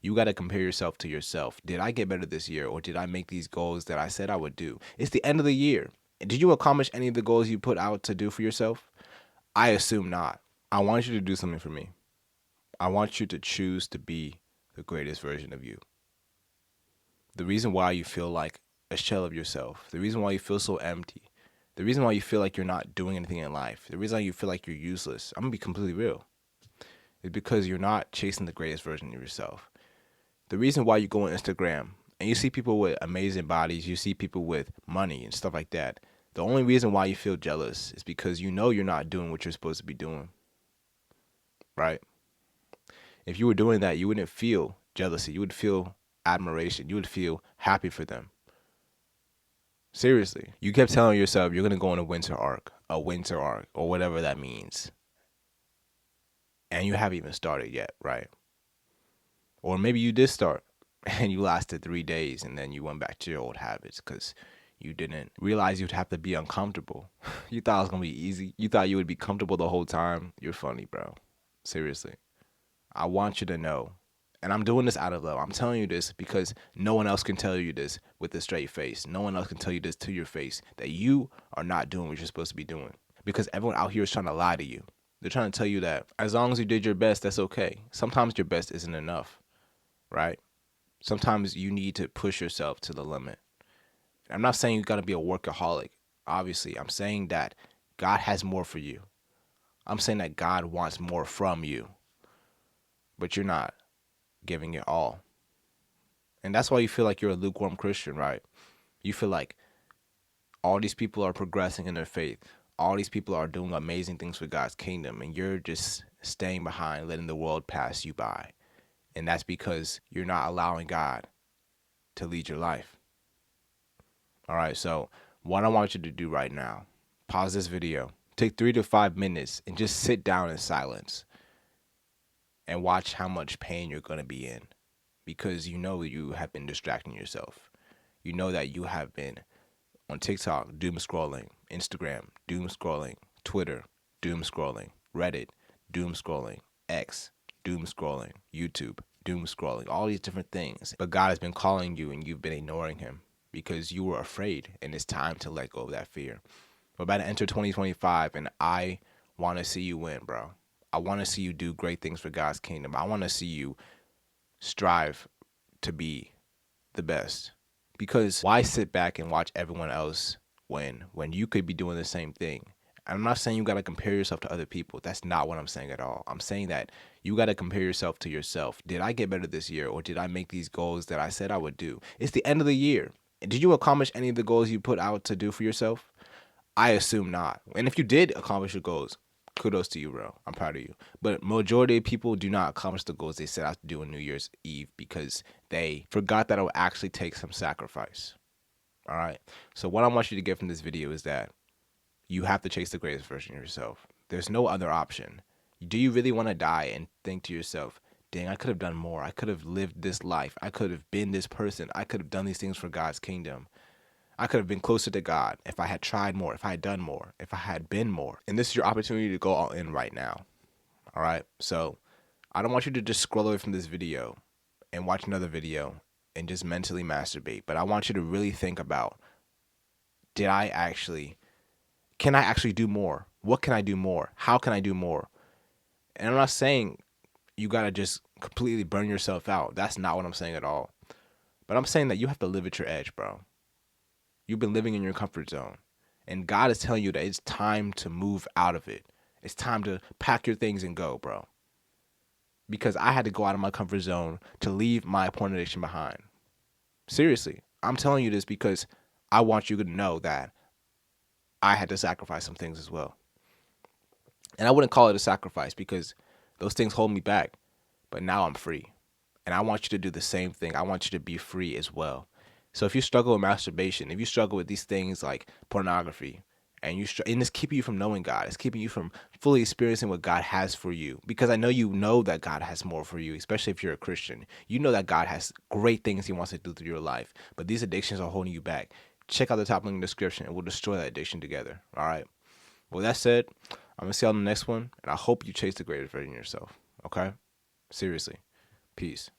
You got to compare yourself to yourself. Did I get better this year, or did I make these goals that I said I would do? It's the end of the year. Did you accomplish any of the goals you put out to do for yourself? I assume not. I want you to do something for me. I want you to choose to be the greatest version of you. The reason why you feel like a shell of yourself, the reason why you feel so empty, the reason why you feel like you're not doing anything in life, the reason why you feel like you're useless, I'm gonna be completely real, is because you're not chasing the greatest version of yourself. The reason why you go on Instagram and you see people with amazing bodies, you see people with money and stuff like that, the only reason why you feel jealous is because you know you're not doing what you're supposed to be doing, right? If you were doing that, you wouldn't feel jealousy. You would feel admiration. You would feel happy for them. Seriously. You kept telling yourself you're going to go on a winter arc, or whatever that means. And you haven't even started yet, right? Or maybe you did start and you lasted 3 days and then you went back to your old habits because you didn't realize you'd have to be uncomfortable. You thought it was going to be easy. You thought you would be comfortable the whole time. You're funny, bro. Seriously. I want you to know, and I'm doing this out of love. I'm telling you this because no one else can tell you this with a straight face. No one else can tell you this to your face, that you are not doing what you're supposed to be doing. Because everyone out here is trying to lie to you. They're trying to tell you that as long as you did your best, that's okay. Sometimes your best isn't enough, right? Sometimes you need to push yourself to the limit. I'm not saying you got to be a workaholic. Obviously, I'm saying that God has more for you. I'm saying that God wants more from you, but you're not giving it all. And that's why you feel like you're a lukewarm Christian, right? You feel like all these people are progressing in their faith. All these people are doing amazing things for God's kingdom, and you're just staying behind, letting the world pass you by. And that's because you're not allowing God to lead your life. All right, so what I want you to do right now, pause this video, take 3 to 5 minutes, and just sit down in silence and watch how much pain you're going to be in, because you know you have been distracting yourself. You know that you have been on TikTok, doom scrolling, Instagram, doom scrolling, Twitter, doom scrolling, Reddit, doom scrolling, X, doom scrolling, YouTube, doom scrolling, all these different things. But God has been calling you and you've been ignoring him because you were afraid, and it's time to let go of that fear. We're about to enter 2025, and I want to see you win, bro. I want to see you do great things for God's kingdom. I want to see you strive to be the best. Because why sit back and watch everyone else win when you could be doing the same thing? I'm not saying you got to compare yourself to other people. That's not what I'm saying at all. I'm saying that you got to compare yourself to yourself. Did I get better this year, or did I make these goals that I said I would do? It's the end of the year. Did you accomplish any of the goals you put out to do for yourself? I assume not. And if you did accomplish your goals, kudos to you, bro. I'm proud of you. But majority of people do not accomplish the goals they set out to do on New Year's Eve because they forgot that it will actually take some sacrifice. All right. So what I want you to get from this video is that you have to chase the greatest version of yourself. There's no other option. Do you really want to die and think to yourself, dang, I could have done more. I could have lived this life. I could have been this person. I could have done these things for God's kingdom. I could have been closer to God if I had tried more, if I had done more, if I had been more. And this is your opportunity to go all in right now. All right. So I don't want you to just scroll away from this video and watch another video and just mentally masturbate. But I want you to really think about, can I actually do more? What can I do more? How can I do more? And I'm not saying you got to just completely burn yourself out. That's not what I'm saying at all. But I'm saying that you have to live at your edge, bro. You've been living in your comfort zone. And God is telling you that it's time to move out of it. It's time to pack your things and go, bro. Because I had to go out of my comfort zone to leave my porn addiction behind. Seriously, I'm telling you this because I want you to know that I had to sacrifice some things as well. And I wouldn't call it a sacrifice because those things hold me back. But now I'm free. And I want you to do the same thing. I want you to be free as well. So if you struggle with masturbation, if you struggle with these things like pornography, and and it's keeping you from knowing God, it's keeping you from fully experiencing what God has for you. Because I know you know that God has more for you, especially if you're a Christian. You know that God has great things he wants to do through your life. But these addictions are holding you back. Check out the top link in the description and we'll destroy that addiction together. All right. Well, that said, I'm going to see you on the next one. And I hope you chase the greatest version of yourself. Okay? Seriously. Peace.